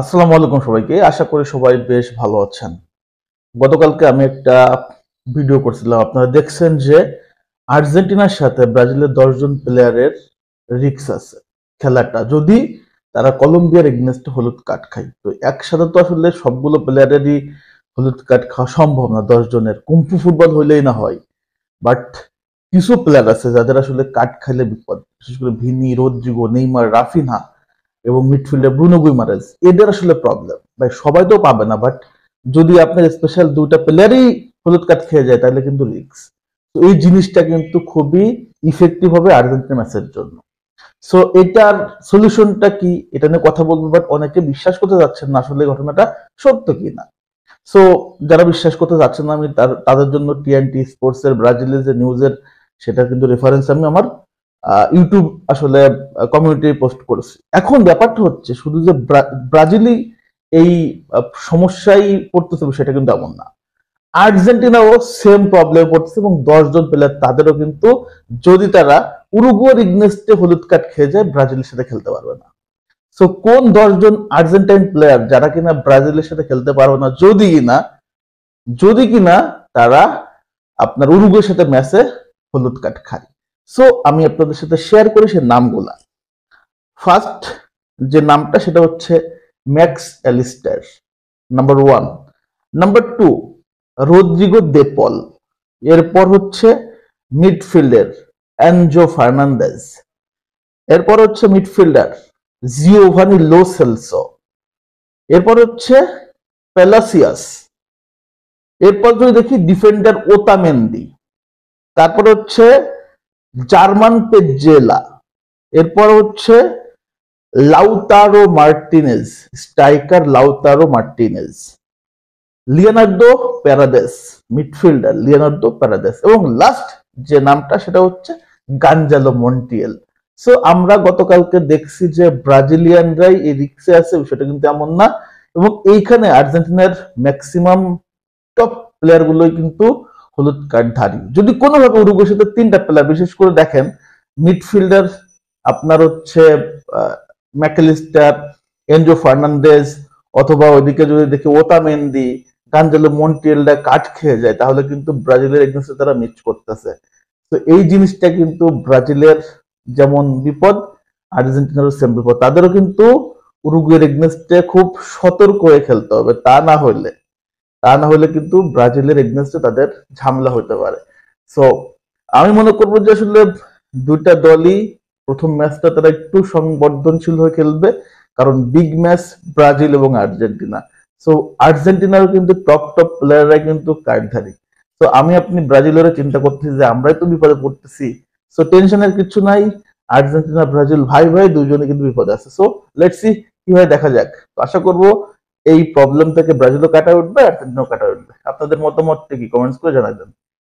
আসসালামু আলাইকুম সবাইকে। আশা করি সবাই বেশ ভালো আছেন। গতকালকে আমি একটা ভিডিও করছিলাম। আপনারা দেখছেন যে আর্জেন্টিনার সাথে ব্রাজিলের ১০ জন প্লেয়ারের রিস্ক আছে খেলাটা। যদি তারা কলম্বিয়ার এগেইনস্টে হলুদ কার্ড খায়। তো একসাথে তো আসলে সবগুলো প্লেয়ারেরই হলুদ কার্ড খাওয়া সম্ভব না ১০ জনের। কুম্ফু ফুটবল হইলেই না হয়। বাট কিছু প্লেয়ার আছে যাদের আসলে কার্ড খাইলে বিপদ। বিশেষ করে ভিনি, রদ্রিগো, নেইমার, রাফিনহা এবং মিডফিল্ডার ব্রুনো গুইমারেজ এদের আসলে প্রবলেম ভাই। সবাই তো পাবে না, বাট যদি আপনার স্পেশাল দুইটা প্লেয়ারই হলুদ কার্ড খেয়ে যায় তাহলে কিন্তু রিস্ক। তো এই জিনিসটা কিন্তু খুবই ইফেক্টিভ হবে আর্জেন্টিনা ম্যাচের জন্য। সো এটার সলিউশনটা কি এটা নিয়ে কথা বলবো, বাট অনেকে বিশ্বাস করতে যাচ্ছেন না আসলে ঘটনাটা সত্য কি না। সো যারা বিশ্বাস করতে যাচ্ছেন না আমি তাদের জন্য টিএনটি স্পোর্টস এর ব্রাজিলের যে নিউজের সেটা কিন্তু রেফারেন্স আমি আমার ইউটিউব আসলে কমিউনিটি পোস্ট করেছি। এখন ব্যাপারটা হচ্ছে শুধু যে ব্রাজিলই এই সমস্যায় পড়তেছে সেটা কিন্তু এমন না। আর্জেন্টিনাও সেম প্রবলেম পড়তেছে এবং ১০ জন প্লেয়ার তাদেরও কিন্তু যদি তারা উরুগুয়ের ইগনেস্টে হলুদ কার্ড খেয়ে যায় ব্রাজিলের সাথে খেলতে পারবে না। সো কোন ১০ জন আর্জেন্টাইন প্লেয়ার যারা কিনা ব্রাজিলের সাথে খেলতে পারবে না যদি কিনা তারা আপনার উরুগুয়ের সাথে ম্যাচে হলুদ কার্ড খায়। সো আমি আপনাদের সাথে শেয়ার করি সেই নামগুলা। ফার্স্ট যে নামটা সেটা হচ্ছে Max Allister, number 1। Number 2 Rodrigo De Paul. এরপর হচ্ছে মিডফিল্ডার অ্যানজো ফার্নান্দেজ। এরপর হচ্ছে মিডফিল্ডার জিওভানি লো সেলসো। এরপর হচ্ছে পেলাসিয়াস। এরপর যদি দেখি ডিফেন্ডার ওতামেন্দি। তারপর হচ্ছে জার্মান পেজেলা। এরপর হচ্ছে Lautaro Martinez, striker Lautaro Martinez. Leonardo Paredes, midfielder Leonardo Paredes. এবং লাস্ট যে নামটা সেটা হচ্ছে গাঞ্জালো মন্টিয়েল। সো আমরা গতকালকে দেখছি যে ব্রাজিলিয়ানরাই এই রিক্সে আছে, বিষয়টা কিন্তু এমন না। এবং এইখানে আর্জেন্টিনার ম্যাক্সিমাম টপ প্লেয়ার গুলোই কিন্তু হলুদ কার্ড ধারী। যদি কোনোভাবে উরুগুয়ের সাথে ৩টা প্লেয়ার বিশেষ করে দেখেন, মিডফিল্ডার আপনার হচ্ছে ম্যাকেলিস্টার, এনজো ফার্নান্দেজ, অথবা ওইদিকে যদি দেখি ওতামেন্দি, গাঞ্জালো মন্টিয়েলরা কাট খেয়ে যায় তাহলে কিন্তু ব্রাজিলের এগেইনস্টে তারা মিস করতেছে। তো এই জিনিসটা কিন্তু ব্রাজিলের যেমন বিপদ, আর্জেন্টিনারও সেম বিপদ। তাদেরও কিন্তু উরুগুয়ের এগেইনস্টে খুব সতর্ক হয়ে খেলতে হবে। তা না হলে কিন্তু ব্রাজিলের এগেইনস্টে তাদের ঝামেলা হতে পারে। সো আমি মনে করবো যে আসলে দুইটা দলই প্রথম ম্যাচটা তারা একটু সংবর্ধনশীল হয়ে খেলবে, কারণ বিগ ম্যাচ ব্রাজিল এবং আর্জেন্টিনা। সো আর্জেন্টিনারও কিন্তু টপ টপ প্লেয়াররা কিন্তু কার্ডধারী। তো আমি আপনি ব্রাজিলেরও চিন্তা করতেছি যে আমরাই তো বিপদে পড়তেছি। সো টেনশনের কিছু নাই। আর্জেন্টিনা ব্রাজিল ভাই ভাই দুইজনে কিন্তু বিপদে আছে। সো লেটস সি কিভাবে দেখা যাক। তো আশা করবো এই প্রবলেম থেকে ব্রাজিলও কাটা উঠবে, আর্জেন্টিনাও কাটা উঠবে। আপনাদের মতামতটা কি কমেন্টস করে জানাবেন।